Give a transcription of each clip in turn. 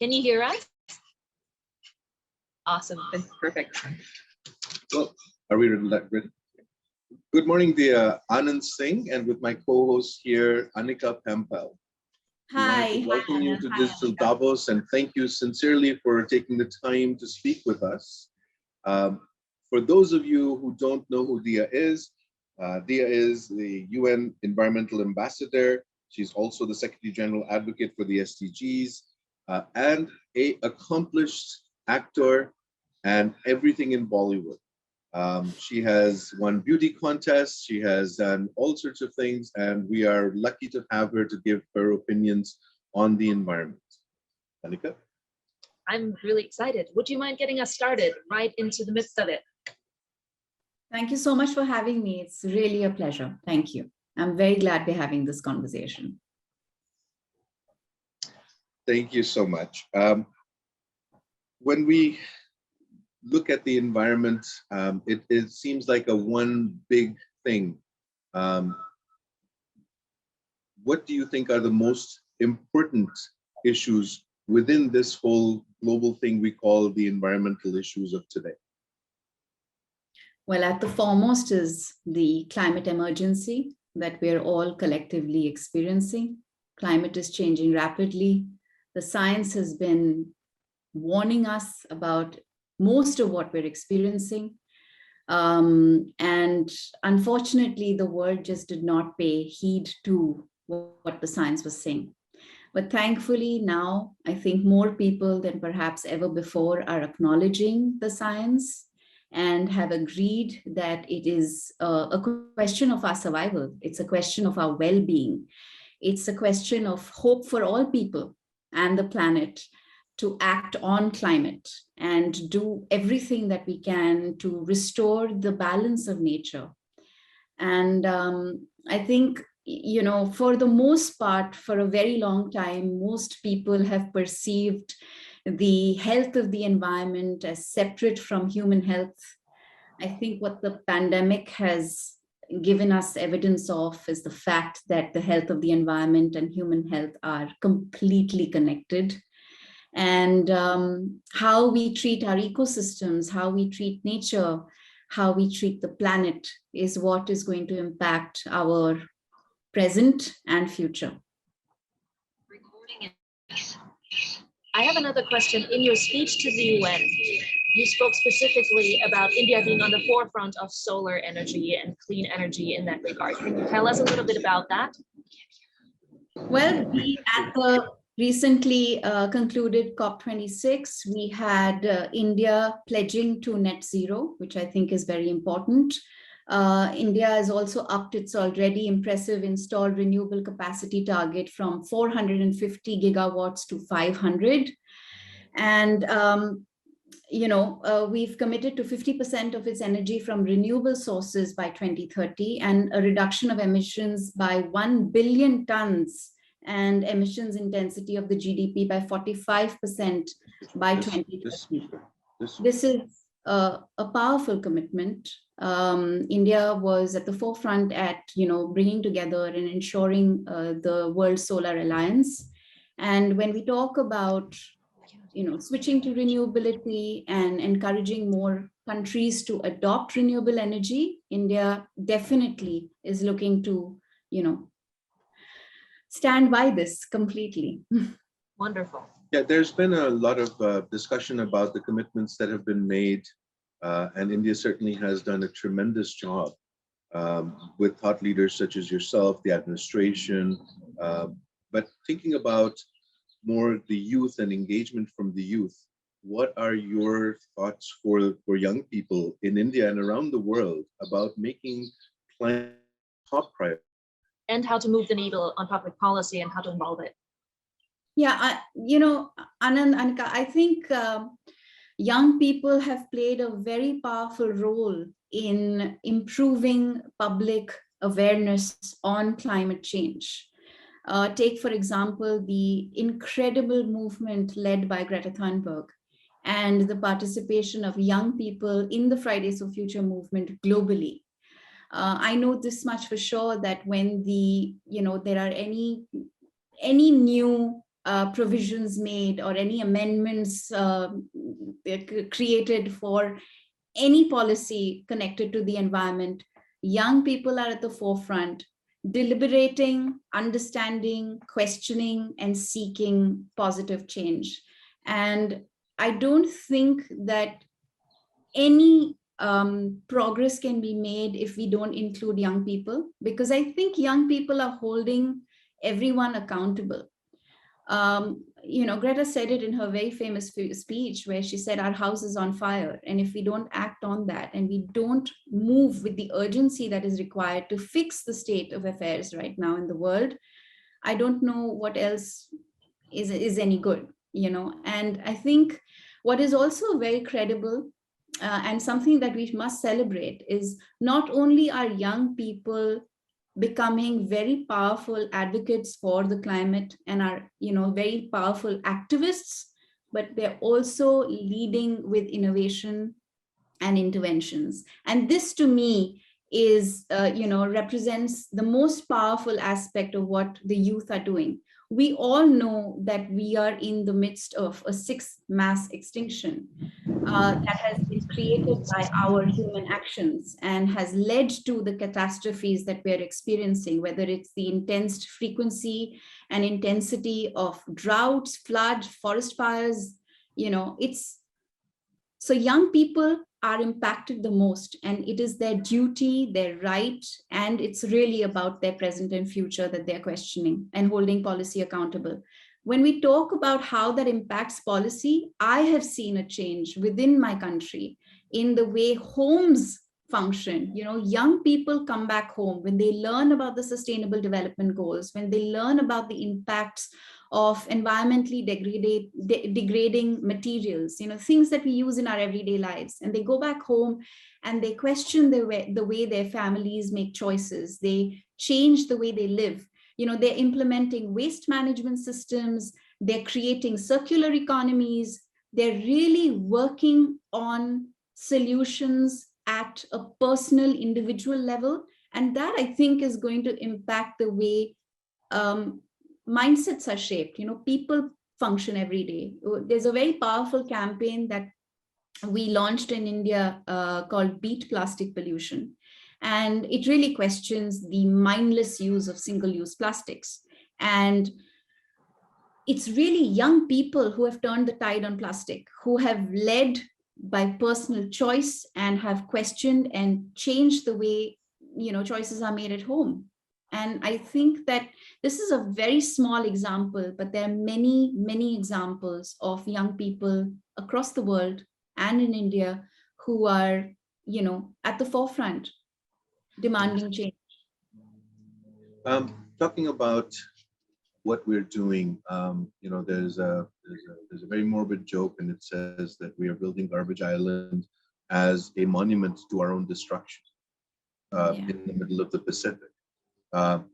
Can you hear us? Awesome, perfect. Well, are we ready? Good morning, dear Anand Singh, and with my co-host here, Anika Pampal. Hi. Welcome you to Hi, Digital Anika. Davos, and thank you sincerely for taking the time to speak with us. For those of you who don't know who Dia is the UN Environmental Ambassador. She's also the Secretary General Advocate for the SDGs and an accomplished actor and everything in Bollywood. She has won beauty contests, she has done all sorts of things, and we are lucky to have her to give her opinions on the environment. Anika? I'm really excited. Would you mind getting us started right into the midst of it? Thank you so much for having me. It's really a pleasure. Thank you. I'm very glad we're having this conversation. Thank you so much. When we look at the environment, it seems like a one big thing. What do you think are the most important issues within this whole global thing we call the environmental issues of today? Well, at the foremost is the climate emergency that we're all collectively experiencing. Climate is changing rapidly. The science has been warning us about most of what we're experiencing. And unfortunately, the world just did not pay heed to what the science was saying. But thankfully now, I think more people than perhaps ever before are acknowledging the science and have agreed that it is a question of our survival. It's a question of our well-being. It's a question of hope for all people and the planet to act on climate and do everything that we can to restore the balance of nature. And I think, you know, for the most part, for a very long time, most people have perceived the health of the environment as separate from human health. I think what the pandemic has given us evidence of is the fact that the health of the environment and human health are completely connected. And how we treat our ecosystems, how we treat nature, how we treat the planet is what is going to impact our present and future. I have another question. In your speech to the UN, you spoke specifically about India being on the forefront of solar energy and clean energy in that regard. Can you tell us a little bit about that? Well, at the recently concluded COP26, we had India pledging to net zero, which I think is very important. India has also upped its already impressive installed renewable capacity target from 450 gigawatts to 500. And, you know, we've committed to 50% of its energy from renewable sources by 2030 and a reduction of emissions by 1 billion tons and emissions intensity of the GDP by 45% by 2030. This is a powerful commitment. India was at the forefront at, you know, bringing together and ensuring the World Solar Alliance. And when we talk about, you know, switching to renewability and encouraging more countries to adopt renewable energy, India definitely is looking to, you know, stand by this completely. Wonderful. Yeah, there's been a lot of discussion about the commitments that have been made, and India certainly has done a tremendous job with thought leaders such as yourself, the administration, but thinking about more the youth and engagement from the youth, what are your thoughts for young people in India and around the world about making climate top priority? And how to move the needle on public policy and how to involve it. Yeah, you know, Anand, Anika, I think young people have played a very powerful role in improving public awareness on climate change. Take, for example, the incredible movement led by Greta Thunberg and the participation of young people in the Fridays for Future movement globally. I know this much for sure that when the, you know, there are any new provisions made or any amendments created for any policy connected to the environment, young people are at the forefront, deliberating, understanding, questioning, and seeking positive change. And I don't think that any progress can be made if we don't include young people, because I think young people are holding everyone accountable. Greta said it in her very famous speech where she said, our house is on fire. And if we don't act on that and we don't move with the urgency that is required to fix the state of affairs right now in the world, I don't know what else is any good, And I think what is also very credible and something that we must celebrate is not only are young people becoming very powerful advocates for the climate and are, very powerful activists, but they're also leading with innovation and interventions. And this to me is, represents the most powerful aspect of what the youth are doing. We all know that we are in the midst of a sixth mass extinction that has been created by our human actions and has led to the catastrophes that we're experiencing, whether it's the intense frequency and intensity of droughts, floods, forest fires, so young people are impacted the most, and it is their duty, their right, and it's really about their present and future that they're questioning and holding policy accountable. When we talk about how that impacts policy, I have seen a change within my country in the way homes function. Young people come back home when they learn about the Sustainable Development Goals, when they learn about the impacts of environmentally degrading materials, things that we use in our everyday lives. And they go back home and they question the way their families make choices. They change the way they live. They're implementing waste management systems. They're creating circular economies. They're really working on solutions at a personal, individual level. And that, I think, is going to impact the way mindsets are shaped. People function every day. There's a very powerful campaign that we launched in India called Beat Plastic Pollution. And it really questions the mindless use of single-use plastics. And it's really young people who have turned the tide on plastic, who have led by personal choice and have questioned and changed the way, choices are made at home. And I think that this is a very small example, but there are many, many examples of young people across the world and in India who are, at the forefront demanding change. Talking about what we're doing, there's a very morbid joke, and it says that we are building Garbage Island as a monument to our own destruction in the middle of the Pacific.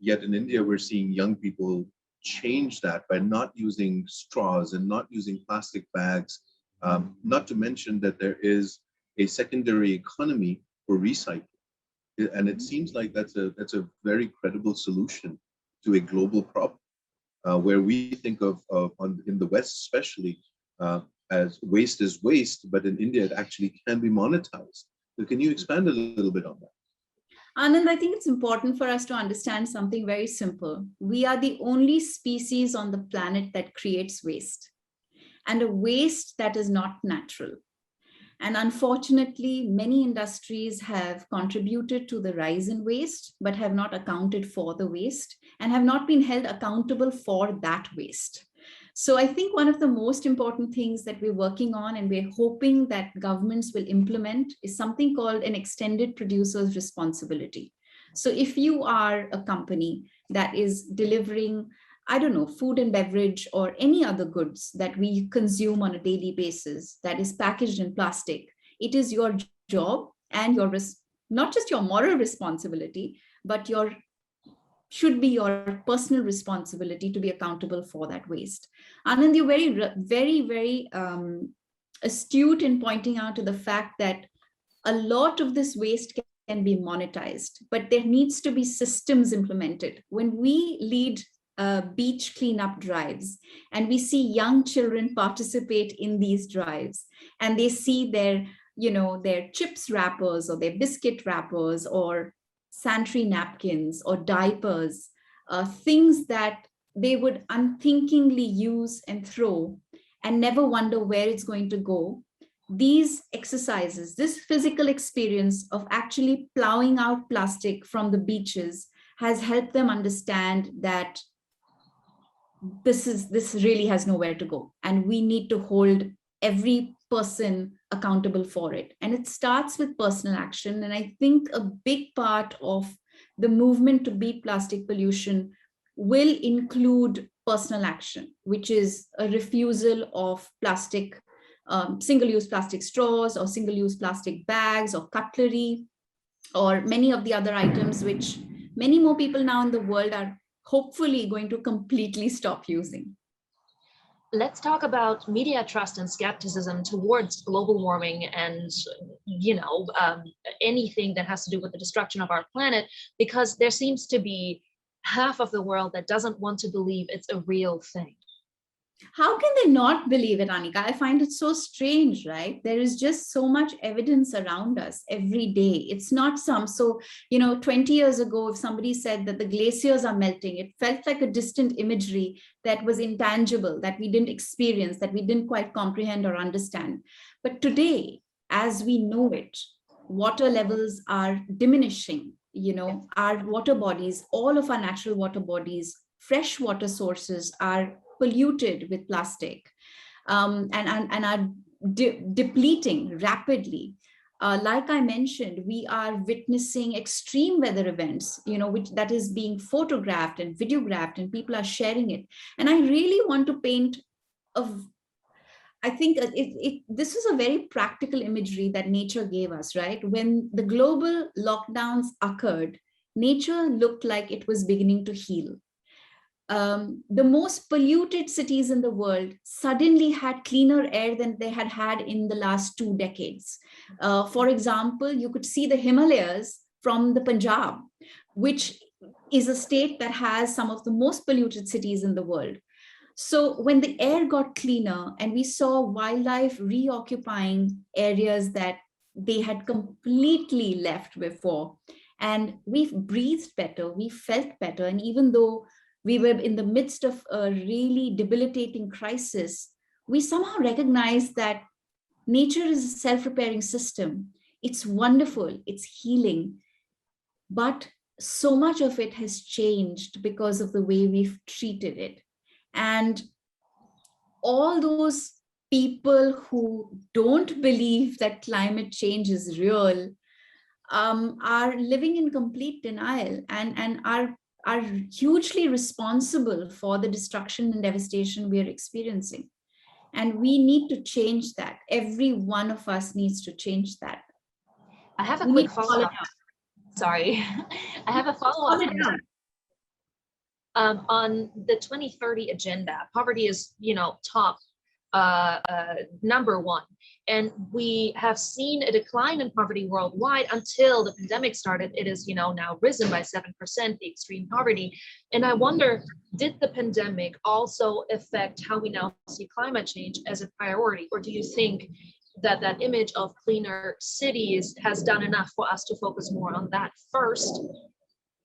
Yet in India, we're seeing young people change that by not using straws and not using plastic bags, not to mention that there is a secondary economy for recycling. And it seems like that's a very credible solution to a global problem, where we think of in the West especially as waste is waste, but in India it actually can be monetized. So can you expand a little bit on that? Anand, I think it's important for us to understand something very simple. We are the only species on the planet that creates waste, and a waste that is not natural. And unfortunately, many industries have contributed to the rise in waste, but have not accounted for the waste and have not been held accountable for that waste. So I think one of the most important things that we're working on and we're hoping that governments will implement is something called an extended producer's responsibility. So if you are a company that is delivering, food and beverage or any other goods that we consume on a daily basis that is packaged in plastic, it is your job and not just your moral responsibility, but should be your personal responsibility to be accountable for that waste. Anand, you're very, very, very astute in pointing out to the fact that a lot of this waste can be monetized, but there needs to be systems implemented. When we lead beach cleanup drives, and we see young children participate in these drives, and they see their, their chips wrappers or their biscuit wrappers or sanitary napkins or diapers, things that they would unthinkingly use and throw and never wonder where it's going to go. These exercises, this physical experience of actually plowing out plastic from the beaches has helped them understand that this really has nowhere to go, and we need to hold every person accountable for it. And it starts with personal action. And I think a big part of the movement to beat plastic pollution will include personal action, which is a refusal of plastic, single-use plastic straws or single-use plastic bags or cutlery, or many of the other items which many more people now in the world are hopefully going to completely stop using. Let's talk about media trust and skepticism towards global warming and, anything that has to do with the destruction of our planet, because there seems to be half of the world that doesn't want to believe it's a real thing. How can they not believe it, Anika? I find it so strange, right? There is just so much evidence around us every day. It's not 20 years ago, if somebody said that the glaciers are melting, it felt like a distant imagery that was intangible, that we didn't experience, that we didn't quite comprehend or understand. But today, as we know it, water levels are diminishing. Our water bodies, all of our natural water bodies, fresh water sources are polluted with plastic, and are depleting rapidly. Like I mentioned, we are witnessing extreme weather events, which that is being photographed and videographed, and people are sharing it. And I really want to paint I think this is a very practical imagery that nature gave us, right? When the global lockdowns occurred, nature looked like it was beginning to heal. The most polluted cities in the world suddenly had cleaner air than they had had in the last 2 decades. For example, you could see the Himalayas from the Punjab, which is a state that has some of the most polluted cities in the world. So when the air got cleaner and we saw wildlife reoccupying areas that they had completely left before, and we breathed better, we felt better, and even though we were in the midst of a really debilitating crisis, we somehow recognized that nature is a self-repairing system. It's wonderful, it's healing, but so much of it has changed because of the way we've treated it. And all those people who don't believe that climate change is real are living in complete denial and are hugely responsible for the destruction and devastation we are experiencing. And we need to change that. Every one of us needs to change that. I have a quick follow-up. Sorry. I have a follow-up. On the 2030 agenda, poverty is, top number one. And we have seen a decline in poverty worldwide until the pandemic started. It is, now risen by 7%, the extreme poverty. And I wonder, did the pandemic also affect how we now see climate change as a priority? Or do you think that that image of cleaner cities has done enough for us to focus more on that first,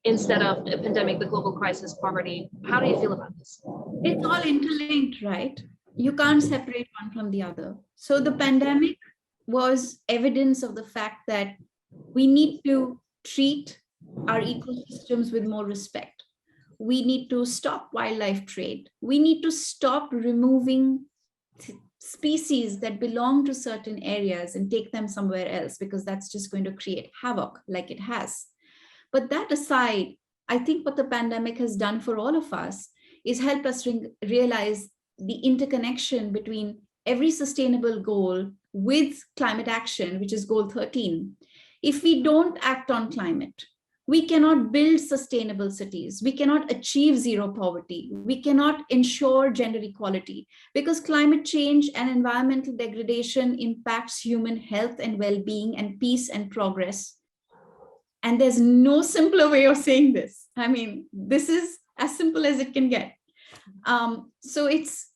instead of a pandemic, the global crisis, poverty? How do you feel about this? It's all interlinked, right? You can't separate one from the other. So the pandemic was evidence of the fact that we need to treat our ecosystems with more respect. We need to stop wildlife trade. We need to stop removing species that belong to certain areas and take them somewhere else, because that's just going to create havoc like it has. But that aside, I think what the pandemic has done for all of us is help us realize the interconnection between every sustainable goal with climate action, which is goal 13. If we don't act on climate, we cannot build sustainable cities. We cannot achieve zero poverty. We cannot ensure gender equality, because climate change and environmental degradation impacts human health and well-being and peace and progress. And there's no simpler way of saying this. I mean, this is as simple as it can get. So it's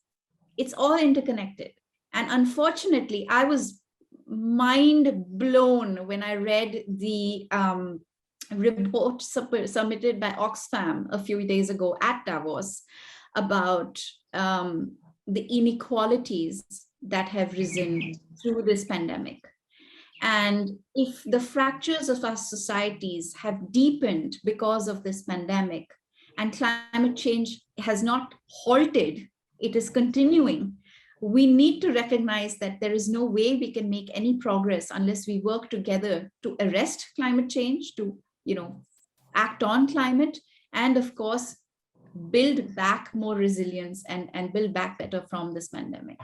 all interconnected. And unfortunately, I was mind blown when I read the report submitted by Oxfam a few days ago at Davos about the inequalities that have risen through this pandemic. And if the fractures of our societies have deepened because of this pandemic, and climate change has not halted, it is continuing, we need to recognize that there is no way we can make any progress unless we work together to arrest climate change, to act on climate, and of course, build back more resilience and build back better from this pandemic.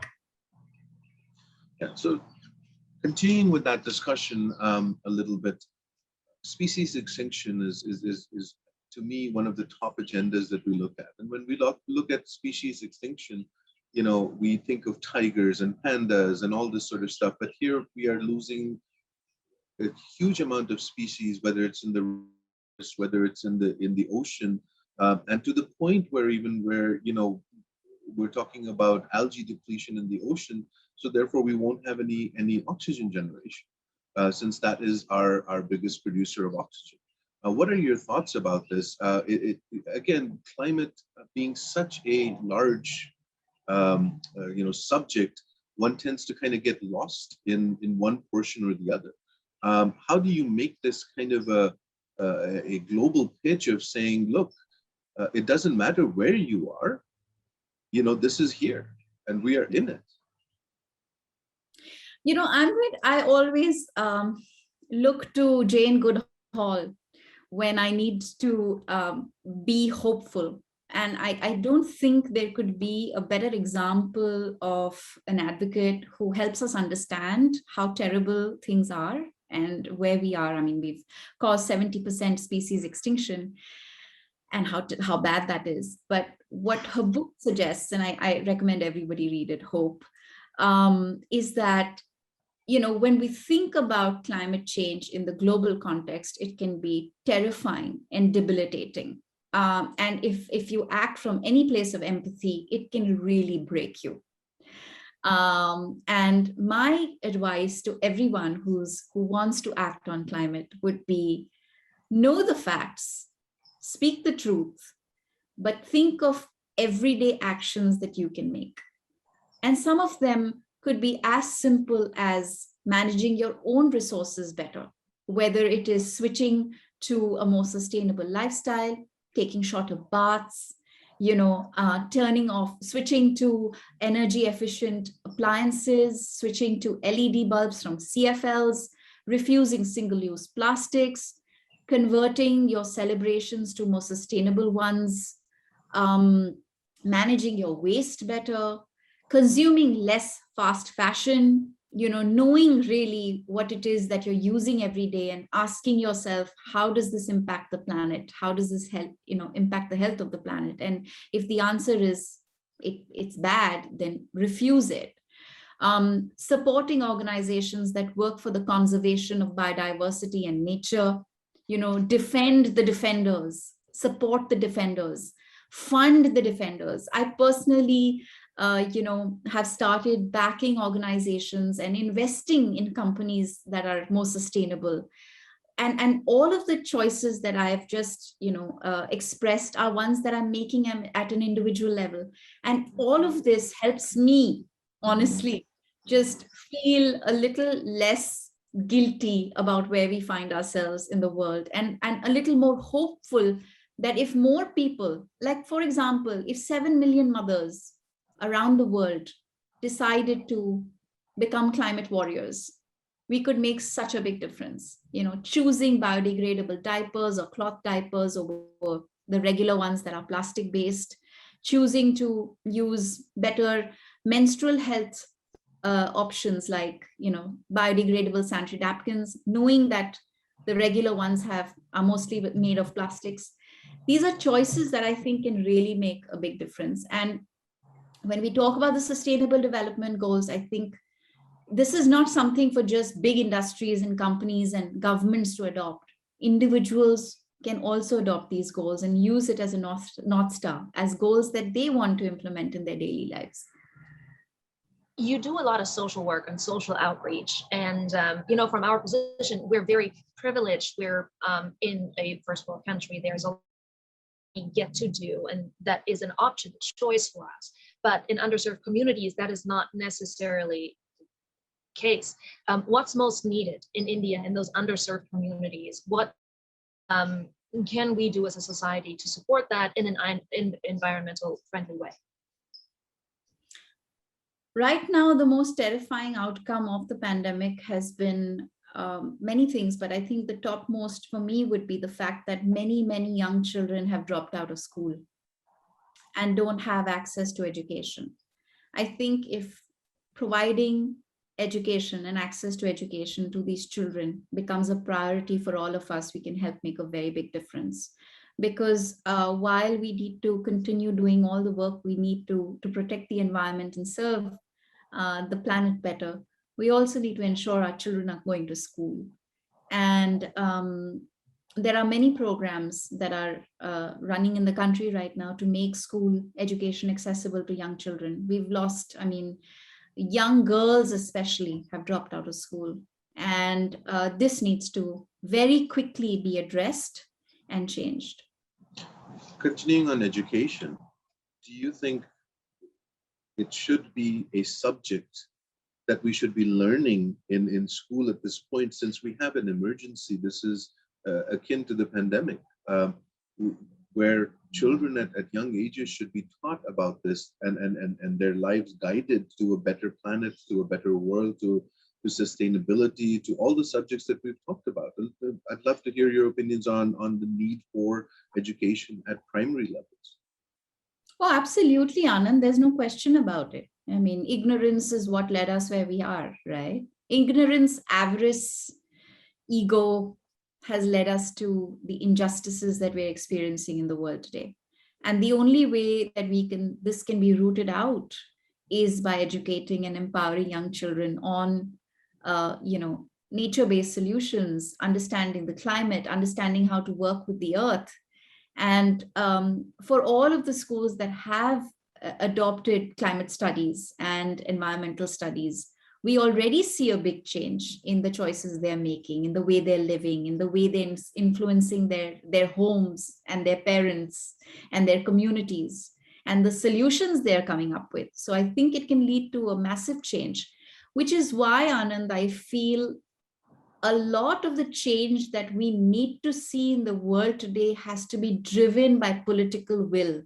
Yeah, so continuing with that discussion a little bit, species extinction is to me one of the top agendas that we look at. And when we look at species extinction, we think of tigers and pandas and all this sort of stuff, but here we are losing a huge amount of species, whether it's in the ocean, and to the point where we're talking about algae depletion in the ocean. So therefore, we won't have any oxygen generation, since that is our biggest producer of oxygen. What are your thoughts about this? Again, climate being such a large subject, one tends to kind of get lost in one portion or the other. How do you make this kind of a global pitch of saying, look, it doesn't matter where you are, this is here and we are in it? Amrit, I always look to Jane Goodall when I need to be hopeful. And I don't think there could be a better example of an advocate who helps us understand how terrible things are and where we are. I mean, we've caused 70% species extinction and how bad that is. But what her book suggests, and I recommend everybody read it, Hope, is that when we think about climate change in the global context, it can be terrifying and debilitating. And if you act from any place of empathy, it can really break you. And my advice to everyone who wants to act on climate would be, know the facts, speak the truth, but think of everyday actions that you can make. And some of them could be as simple as managing your own resources better, whether it is switching to a more sustainable lifestyle, taking shorter baths, switching to energy efficient appliances, switching to LED bulbs from CFLs, refusing single-use plastics, converting your celebrations to more sustainable ones, managing your waste better, consuming less fast fashion, knowing really what it is that you're using every day and asking yourself, how does this impact the planet? How does this help, impact the health of the planet? And if the answer is it's bad, then refuse it. Supporting organizations that work for the conservation of biodiversity and nature, defend the defenders, support the defenders, fund the defenders. I personally have started backing organizations and investing in companies that are more sustainable. And all of the choices that I've just, expressed are ones that I'm making at an individual level. And all of this helps me, honestly, just feel a little less guilty about where we find ourselves in the world, and a little more hopeful that if more people, like, for example, if 7 million mothers around the world decided to become climate warriors, we could make such a big difference. Choosing biodegradable diapers or cloth diapers over the regular ones that are plastic based, choosing to use better menstrual health options like biodegradable sanitary napkins, knowing that the regular ones are mostly made of plastics. These are choices that I think can really make a big difference. And when we talk about the sustainable development goals, I think this is not something for just big industries and companies and governments to adopt. Individuals can also adopt these goals and use it as a North Star, as goals that they want to implement in their daily lives. You do a lot of social work and social outreach, and from our position, we're very privileged. We're in a first world country. There's a lot we get to do, and that is an option, choice for us. But in underserved communities, that is not necessarily the case. What's most needed in India in those underserved communities? What can we do as a society to support that in an environmental friendly way? Right now, the most terrifying outcome of the pandemic has been many things, but I think the topmost for me would be the fact that many, many young children have dropped out of school and don't have access to education. I think if providing education and access to education to these children becomes a priority for all of us, we can help make a very big difference. Because while we need to continue doing all the work we need to protect the environment and serve the planet better, we also need to ensure our children are going to school. And there are many programs that are running in the country right now to make school education accessible to young children. We've lost, young girls especially have dropped out of school. And this needs to very quickly be addressed and changed. Continuing on education, do you think it should be a subject that we should be learning in school at this point, since we have an emergency? This is akin to the pandemic, where children at young ages should be taught about this and their lives guided to a better planet, to a better world, to sustainability, to all the subjects that we've talked about. I'd love to hear your opinions on the need for education at primary levels. Oh, absolutely, Anand. There's no question about it. Ignorance is what led us where we are, right? Ignorance, avarice, ego has led us to the injustices that we're experiencing in the world today. And the only way that this can be rooted out is by educating and empowering young children on, nature-based solutions, understanding the climate, understanding how to work with the earth. And for all of the schools that have adopted climate studies and environmental studies, we already see a big change in the choices they're making, in the way they're living, in the way they're influencing their homes and their parents and their communities, and the solutions they're coming up with. So I think it can lead to a massive change, which is why, Anand, I feel a lot of the change that we need to see in the world today has to be driven by political will.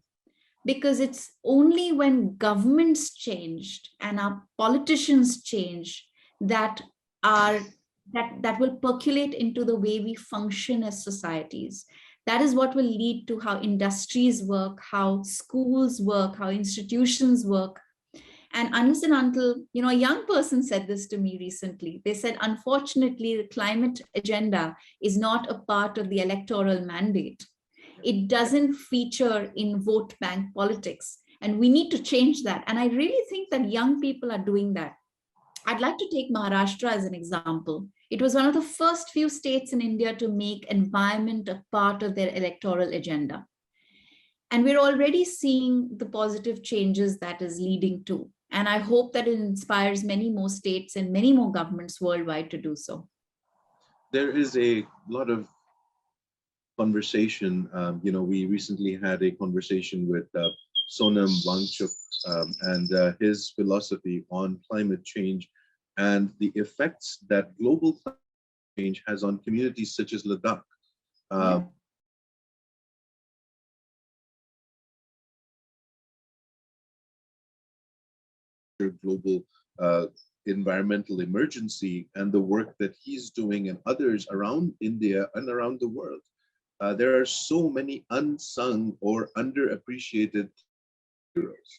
Because it's only when governments changed and our politicians change that will percolate into the way we function as societies. That is what will lead to how industries work, how schools work, how institutions work. And unless and until, a young person said this to me recently. They said, unfortunately, the climate agenda is not a part of the electoral mandate. It doesn't feature in vote bank politics. And we need to change that. And I really think that young people are doing that. I'd like to take Maharashtra as an example. It was one of the first few states in India to make environment a part of their electoral agenda. And we're already seeing the positive changes that is leading to. And I hope that it inspires many more states and many more governments worldwide to do so. There is a lot of conversation. We recently had a conversation with Sonam Wangchuk and his philosophy on climate change and the effects that global climate change has on communities such as Ladakh. Global environmental emergency and the work that he's doing and others around India and around the world. There are so many unsung or underappreciated heroes.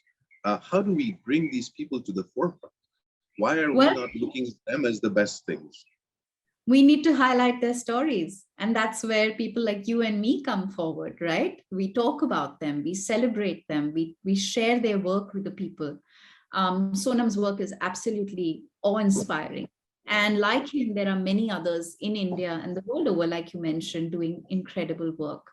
How do we bring these people to the forefront? Why are we not looking at them as the best things? We need to highlight their stories. And that's where people like you and me come forward, right? We talk about them, we celebrate them, we share their work with the people. Sonam's work is absolutely awe-inspiring. And like him, there are many others in India and the world over, like you mentioned, doing incredible work.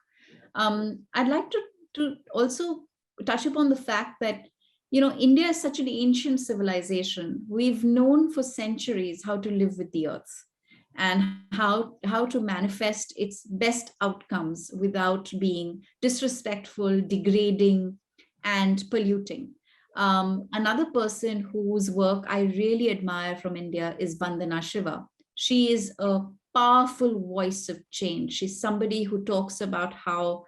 I'd like to also touch upon the fact that, you know, India is such an ancient civilization. We've known for centuries how to live with the earth and how to manifest its best outcomes without being disrespectful, degrading, and polluting. Another person whose work I really admire from India is Vandana Shiva. She is a powerful voice of change. She's somebody who talks about how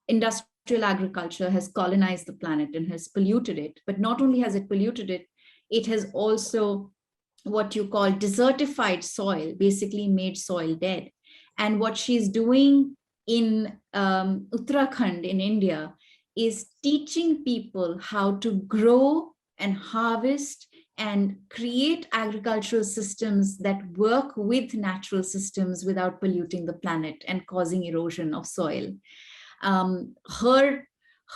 industrial agriculture has colonized the planet and has polluted it. But not only has it polluted it, it has also what you call desertified soil, basically made soil dead. And what she's doing in Uttarakhand in India is teaching people how to grow and harvest and create agricultural systems that work with natural systems without polluting the planet and causing erosion of soil. Her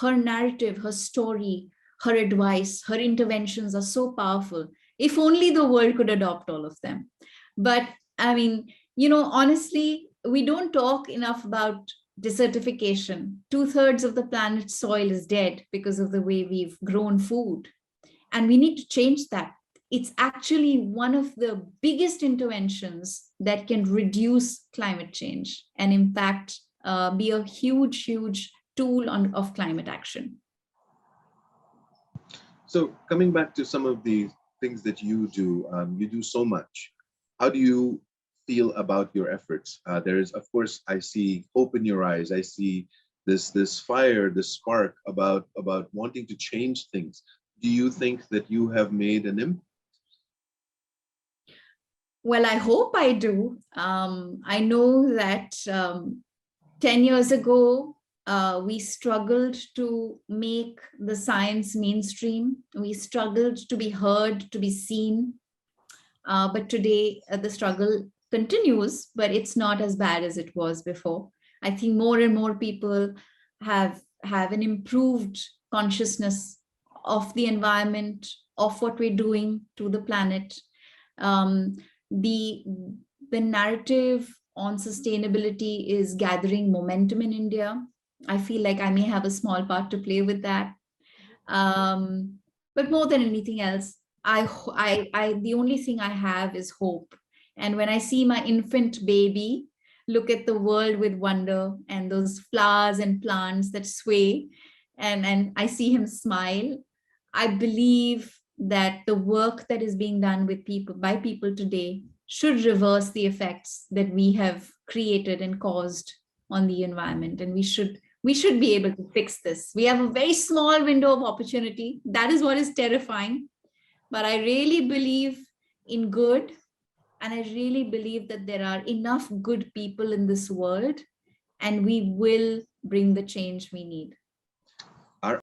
narrative, her story, her advice, her interventions are so powerful. If only the world could adopt all of them. But I mean, you know, honestly, we don't talk enough about desertification. 2/3 of the planet's soil is dead because of the way we've grown food. And we need to change that. It's actually one of the biggest interventions that can reduce climate change and in fact be a huge, huge tool of climate action. So coming back to some of the things that you do so much. How do you feel about your efforts? There is, of course, I see hope in your eyes. I see this fire, this spark about wanting to change things. Do you think that you have made an impact? Well, I hope I do. I know that 10 years ago, we struggled to make the science mainstream. We struggled to be heard, to be seen. But today, the struggle continues, but it's not as bad as it was before. I think more and more people have an improved consciousness of the environment, of what we're doing to the planet. The narrative on sustainability is gathering momentum in India. I feel like I may have a small part to play with that. But more than anything else, the only thing I have is hope. And when I see my infant baby look at the world with wonder and those flowers and plants that sway, and I see him smile, I believe that the work that is being done by people today should reverse the effects that we have created and caused on the environment. And we should be able to fix this. We have a very small window of opportunity. That is what is terrifying. But I really believe in good. And I really believe that there are enough good people in this world, and we will bring the change we need.